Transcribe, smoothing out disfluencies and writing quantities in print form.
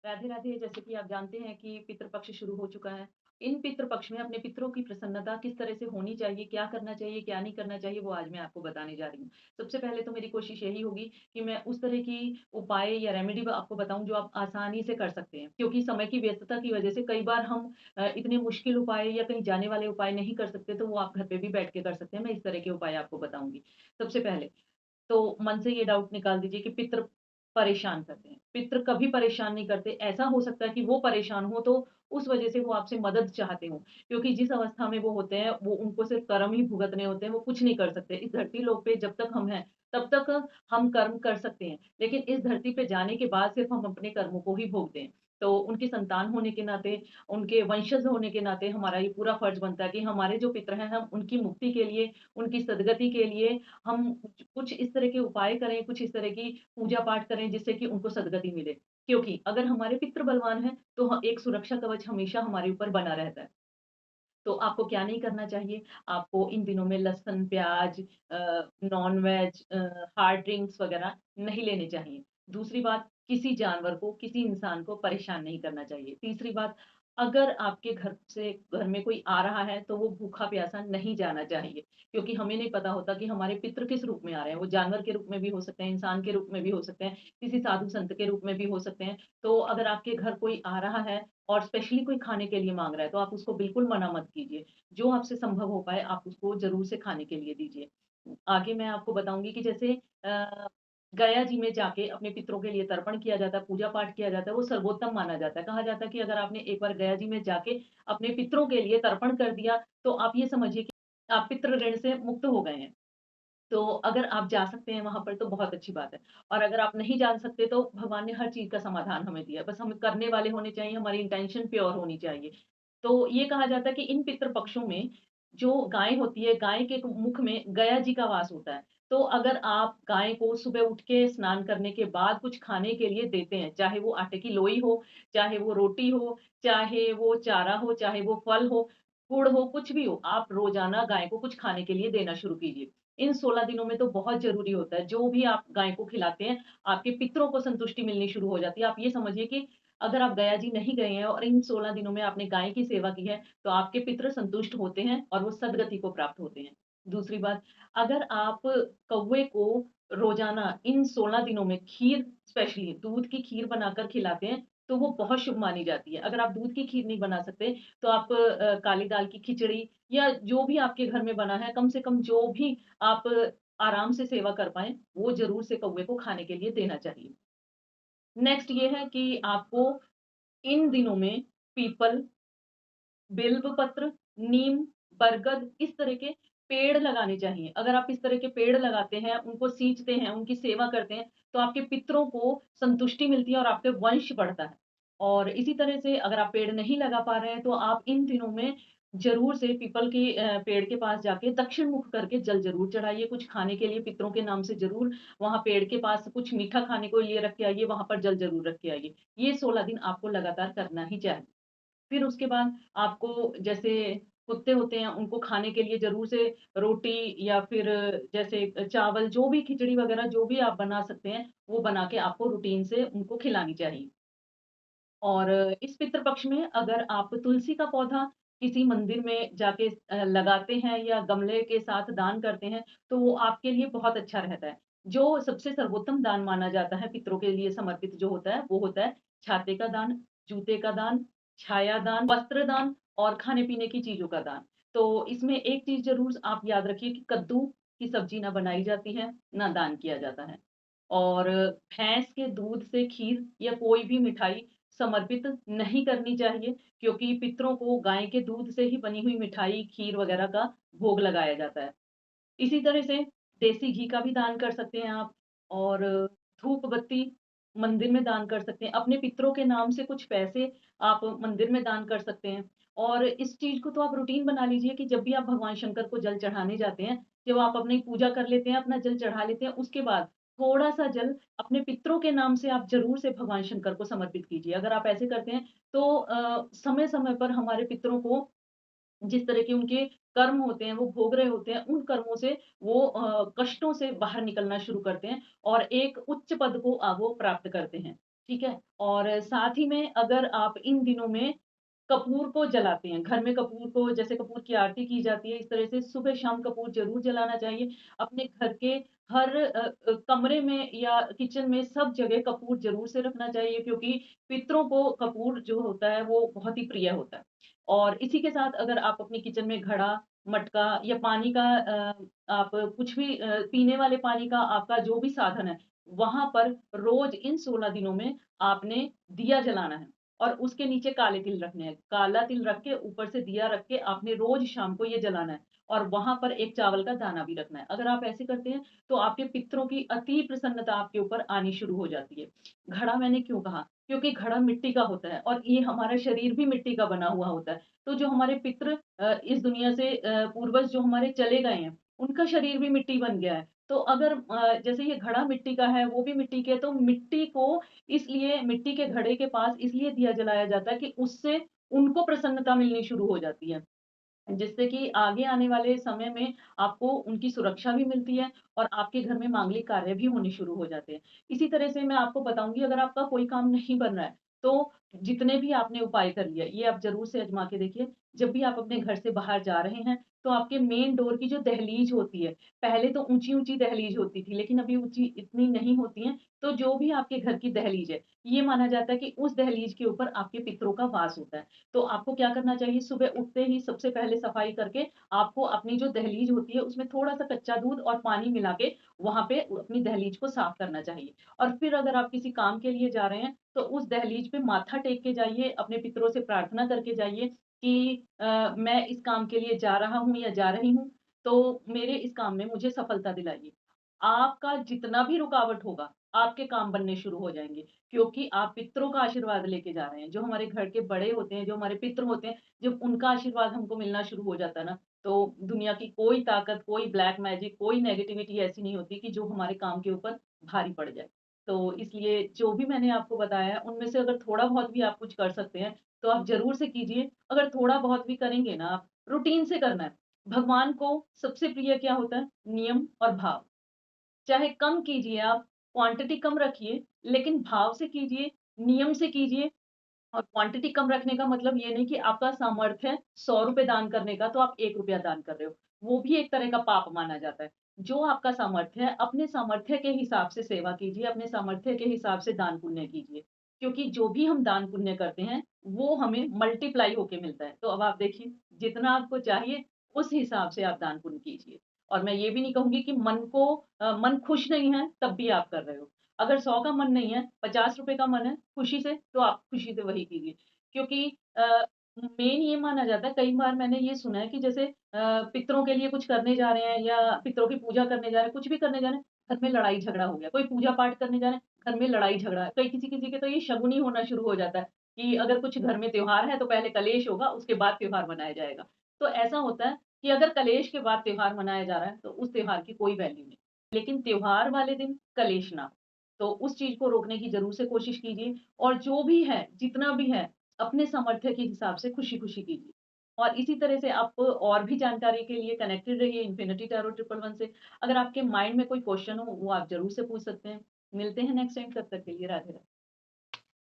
राधे राधे। जैसे कि आप जानते हैं कि पितृपक्ष शुरू हो चुका है। इन पितृपक्ष में अपने पितरों की प्रसन्नता किस तरह से होनी चाहिए, क्या करना चाहिए, क्या नहीं करना चाहिए, वो आज मैं आपको बताने जा रही हूँ। सबसे पहले तो मेरी कोशिश यही होगी कि मैं उस तरह की उपाय या रेमेडी आपको बताऊँ जो आप आसानी से कर सकते हैं। क्योंकि समय की व्यस्तता की वजह से कई बार हम इतने मुश्किल उपाय या कहीं जाने वाले उपाय नहीं कर सकते, तो वो आप घर पे भी बैठ के कर सकते हैं। मैं इस तरह के उपाय आपको बताऊँगी। सबसे पहले तो मन से ये डाउट निकाल दीजिए कि पितृ परेशान करते हैं। पितृ कभी परेशान नहीं करते। ऐसा हो सकता है कि वो परेशान हो तो उस वज़ह से वो आपसे मदद चाहते हों। क्योंकि जिस अवस्था में वो होते हैं, वो उनको सिर्फ़ कर्म ही भुगतने होते हैं, वो कुछ नहीं कर सकते। इस धरती लोक पे जब तक हम हैं, तब तक हम कर्म कर सकते हैं। लेकिन इस धरती पे जाने के बाद सिर्फ़ हम अपने कर्मों को ही भोगते हैं। तो उनकी संतान होने के नाते, उनके वंशज होने के नाते हमारा ये पूरा फ़र्ज़ बनता है कि हमारे जो पितृ हैं, हम उनकी मुक्ति के लिए, उनकी सद्गति के लिए हम कुछ इस तरह के उपाय करें, कुछ इस तरह की पूजा-पाठ करें जिससे कि उनको सद्गति मिले। क्योंकि अगर हमारे पितृ बलवान हैं, तो एक सुरक्षा कवच हमेशा हमारे ऊपर बना रहता है। तो आपको क्या नहीं करना चाहिए, आपको इन दिनों में लहसुन, प्याज नॉन-वेज हार्ड ड्रिंक्स वगैरह नहीं लेने चाहिए। दूसरी बात, किसी जानवर को, किसी इंसान को परेशान नहीं करना चाहिए। तीसरी बात, अगर आपके घर में कोई आ रहा है, तो वो भूखा-प्यासा नहीं जाना चाहिए, क्योंकि हमें नहीं पता होता कि हमारे पितृ किस रूप में आ रहे हैं। वो जानवर के रूप में भी हो सकते हैं, इंसान के रूप में भी हो सकते हैं, किसी साधु-संत के रूप में भी हो सकते हैं। तो अगर आपके घर कोई आ रहा है और स्पेशली कोई खाने के लिए माँग रहा है, तो आप उसको बिल्कुल मना मत कीजिए। जो आपसे संभव हो पाए, आप उसको ज़रूर से खाने के लिए दीजिए। आगे मैं आपको बताऊँगी कि जैसे गया जी में जाके अपने पितरों के लिए तर्पण किया जाता है, पूजा-पाठ किया जाता है, वो सर्वोत्तम माना जाता है। कहा जाता है कि अगर आपने एक बार गया जी में जाके अपने पितरों के लिए तर्पण कर दिया, तो आप ये समझिए कि आप पितृ ऋण से मुक्त हो गए हैं। तो अगर आप जा सकते हैं वहाँ पर तो बहुत अच्छी बात है। और अगर आप नहीं जा सकते तो भगवान ने हर चीज़ का समाधान हमें दिया है। बस हम करने वाले होने चाहिए, हमारी इंटेंशन प्योर होनी चाहिए। तो ये कहा जाता है कि इन पितृ पक्षों में जो गाय होती है, गाय के मुख में गया जी का वास होता है। तो अगर आप गाय को सुबह उठ के स्नान करने के बाद कुछ खाने के लिए देते हैं, चाहे वो आटे की लोई हो, चाहे वो रोटी हो, चाहे वो चारा हो, चाहे वो फल हो, गुड़ हो, कुछ भी हो, आप रोज़ाना गाय को कुछ खाने के लिए देना शुरू कीजिए। इन 16 दिनों में तो बहुत ज़रूरी होता है, जो भी आप गाय को खिलाते हैं, आपके पितरों को संतुष्टि मिलनी शुरू हो जाती है। आप ये समझिए कि अगर आप गया जी नहीं गए हैं और इन 16 दिनों में आपने गाय की सेवा की है, तो आपके पितृ संतुष्ट होते हैं और वो सद्गति को प्राप्त होते हैं। दूसरी बात, अगर आप कौवे को रोज़ाना इन 16 दिनों में खीर स्पेशली दूध की खीर बनाकर खिलाते हैं, तो वो बहुत शुभ मानी जाती है। अगर आप दूध की खीर नहीं बना सकते, तो आप काली दाल की खिचड़ी या जो भी आपके घर में बना है, कम से कम जो भी आप आराम से सेवा कर पाएँ, वो ज़रूर से कौवे को खाने के लिए देना चाहिए। नेक्स्ट ये है कि आपको इन दिनों में पीपल, बिल्व पत्र, नीम, बरगद इस तरह के पेड़ लगाने चाहिए। अगर आप इस तरह के पेड़ लगाते हैं, उनको सींचते हैं, उनकी सेवा करते हैं, तो आपके पितरों को संतुष्टि मिलती है और आपके वंश बढ़ता है। और इसी तरह से अगर आप पेड़ नहीं लगा पा रहे हैं, तो आप इन दिनों में ज़रूर से पीपल के पेड़ के पास जाके दक्षिण मुख करके जल ज़रूर चढ़ाइए, कुछ खाने के लिए पितरों के नाम से ज़रूर वहाँ पेड़ के पास कुछ मीठा खाने को लिए रख के आइए, वहाँ पर जल ज़रूर रख के आइए। ये 16 दिन आपको लगातार करना ही चाहिए। फिर उसके बाद आपको जैसे कुत्ते होते हैं, उनको खाने के लिए ज़रूर से रोटी या फिर जैसे चावल जो भी खिचड़ी वग़ैरह जो भी आप बना सकते हैं, वो बना के आपको रूटीन से उनको खिलानी चाहिए। और इस पितृ पक्ष में अगर आप तुलसी का पौधा किसी मंदिर में जाके लगाते हैं या गमले के साथ दान करते हैं, तो वो आपके लिए बहुत अच्छा रहता है। जो सबसे सर्वोत्तम दान माना जाता है पितरों के लिए समर्पित जो होता है, वो होता है छाते का दान, जूते का दान, छाया दान, वस्त्र दान और खाने-पीने की चीज़ों का दान। तो इसमें एक चीज़ ज़रूर आप याद रखिए कि कद्दू की सब्ज़ी ना बनाई जाती है, ना दान किया जाता है। और भैंस के दूध से खीर या कोई भी मिठाई समर्पित नहीं करनी चाहिए, क्योंकि पितरों को गाय के दूध से ही बनी हुई मिठाई, खीर वगैरह का भोग लगाया जाता है। इसी तरह से देसी घी का भी दान कर सकते हैं आप और धूप-बत्ती मंदिर में दान कर सकते हैं। अपने पितरों के नाम से कुछ पैसे आप मंदिर में दान कर सकते हैं और इस चीज़ को तो आप रूटीन बना लीजिए कि जब भी आप भगवान शंकर को जल चढ़ाने जाते हैं, जब आप अपनी पूजा कर लेते हैं, अपना जल चढ़ा लेते हैं, उसके बाद थोड़ा-सा जल अपने पितरों के नाम से आप ज़रूर से भगवान शंकर को समर्पित कीजिए। अगर आप ऐसे करते हैं तो समय-समय पर हमारे पितरों को जिस तरह के उनके कर्म होते हैं, वो भोग रहे होते हैं, उन कर्मों से वो कष्टों से बाहर निकलना शुरू करते हैं और एक उच्च पद को वो प्राप्त करते हैं। ठीक है? और साथ ही में अगर आप इन दिनों में कपूर को जलाते हैं, घर में कपूर को जैसे कपूर की आरती की जाती है, इस तरह से सुबह-शाम कपूर ज़रूर जलाना चाहिए। अपने घर के हर कमरे में या किचन में सब जगह कपूर ज़रूर से रखना चाहिए क्योंकि पितरों को कपूर जो होता है वो बहुत ही प्रिय होता है। और इसी के साथ अगर आप अपनी किचन में घड़ा, मटका या पानी का आप कुछ भी पीने वाले पानी का आपका जो भी साधन है, वहाँ पर रोज़ इन 16 दिनों में आपने दिया जलाना है। और उसके नीचे काले तिल रखने हैं। काला तिल रख के ऊपर से दिया रख के आपने रोज़ शाम को ये जलाना है और वहाँ पर एक चावल का दाना भी रखना है। अगर आप ऐसे करते हैं, तो आपके पितरों की अति प्रसन्नता आपके ऊपर आनी शुरू हो जाती है। घड़ा मैंने क्यों कहा? क्योंकि घड़ा मिट्टी का होता है और ये हमारा शरीर भी मिट्टी का बना हुआ होता है। तो जो हमारे पितृ इस दुनिया से पूर्वज जो हमारे चले गए हैं, उनका शरीर भी मिट्टी बन गया है। तो अगर जैसे ये घड़ा मिट्टी का है, वो भी मिट्टी के है, तो मिट्टी को इसलिए मिट्टी के घड़े के पास इसलिए दिया जलाया जाता है कि उससे उनको प्रसन्नता मिलनी शुरू हो जाती है। जिससे कि आगे आने वाले समय में आपको उनकी सुरक्षा भी मिलती है और आपके घर में मांगलिक कार्य भी होने शुरू हो जाते हैं। इसी तरह से मैं आपको बताऊँगी अगर आपका कोई काम नहीं बन रहा है, तो जितने भी आपने उपाय कर लिए, ये आप ज़रूर से आज़मा के देखिए। जब भी आप अपने घर से बाहर जा रहे हैं, तो आपके मेन डोर की जो दहलीज होती है, पहले तो ऊँची-ऊँची दहलीज होती थी, लेकिन अभी ऊँची इतनी नहीं होती हैं, तो जो भी आपके घर की दहलीज है, ये माना जाता है कि उस दहलीज के ऊपर आपके पितरों का वास होता है। तो आपको क्या करना चाहिए सुबह उठते ही सबसे पहले सफाई करके आपको अपनी जो दहलीज होती है उसमें थोड़ा-सा कच्चा दूध और पानी मिला के वहाँ पे अपनी दहलीज को साफ करना चाहिए। और फिर अगर आप किसी काम के लिए जा रहे हैं तो उस दहलीज पे माथा टेक के जाइए, अपने पितरों से प्रार्थना करके जाइए कि मैं इस काम के लिए जा रहा हूँ या जा रही हूँ, तो मेरे इस काम में मुझे सफलता दिलाइए। आपका जितना भी रुकावट होगा, आपके काम बनने शुरू हो जाएँगे। क्योंकि आप पितरों का आशीर्वाद लेके जा रहे हैं। जो हमारे घर के बड़े होते हैं, जो हमारे पितृ होते हैं, जब उनका आशीर्वाद हमको मिलना शुरू हो जाता है ना, तो दुनिया की कोई ताकत, कोई ब्लैक मैजिक, कोई नेगेटिविटी ऐसी नहीं होती कि जो हमारे काम के ऊपर भारी पड़ जाए। तो इसलिए जो भी मैंने आपको बताया है, उनमें से अगर थोड़ा-बहुत भी आप कुछ कर सकते हैं, तो आप ज़रूर से कीजिए। अगर थोड़ा-बहुत भी करेंगे ना आप, रूटीन से करना है। भगवान को सबसे प्रिय क्या होता है? नियम और भाव। चाहे कम कीजिए आप, क्वांटिटी कम रखिए, लेकिन भाव से कीजिए, नियम से कीजिए और क्वांटिटी कम रखने का मतलब ये नहीं कि आपका सामर्थ्य है ₹100 दान करने का, तो आप ₹1 दान कर रहे हो। वो भी एक तरह का पाप माना जाता है। जो आपका सामर्थ्य है, अपने सामर्थ्य के हिसाब से सेवा कीजिए, अपने सामर्थ्य के हिसाब से दान-पुण्य कीजिए। क्योंकि जो भी हम दान-पुण्य करते हैं, वो हमें मल्टीप्लाई होके मिलता है। तो अब आप देखिए, जितना आपको चाहिए, उस हिसाब से आप दान-पुण्य कीजिए। और मैं ये भी नहीं कहूँगी कि मन खुश नहीं है, तब भी आप कर रहे हो। अगर 100 का मन नहीं है, ₹50 का मन है खुशी से, तो आप खुशी से वही कीजिए। क्योंकि मेन ये माना जाता है कई बार मैंने ये सुना है कि जैसे पितरों के लिए कुछ करने जा रहे हैं या पितरों की पूजा करने जा रहे हैं, कुछ भी करने जा रहे हैं, घर में लड़ाई-झगड़ा हो गया। कोई पूजा-पाठ करने जा रहे हैं, घर में लड़ाई-झगड़ा। कई किसी-किसी के तो ये शगुनी होना शुरू हो जाता है कि अगर कुछ घर में त्योहार है, तो पहले कलेश होगा, उसके बाद त्योहार मनाया जाएगा। तो ऐसा होता है कि अगर कलेश के बाद त्योहार मनाया जा रहा है, तो उस त्योहार की कोई वैल्यू नहीं। लेकिन त्योहार वाले दिन कलेश ना हो। तो उस चीज़ को रोकने की ज़रूर से कोशिश कीजिए और जो भी है, जितना भी है, अपने सामर्थ्य के हिसाब से खुशी-खुशी कीजिए। और इसी तरह से आप और भी जानकारी के लिए कनेक्टेड रहिए इन्फिनिटी टैरो 111 से। अगर आपके माइंड में कोई क्वेश्चन हो, वो आप ज़रूर से पूछ सकते हैं। मिलते हैं नेक्स्ट टाइम, तब तक के लिए राधे-राधे।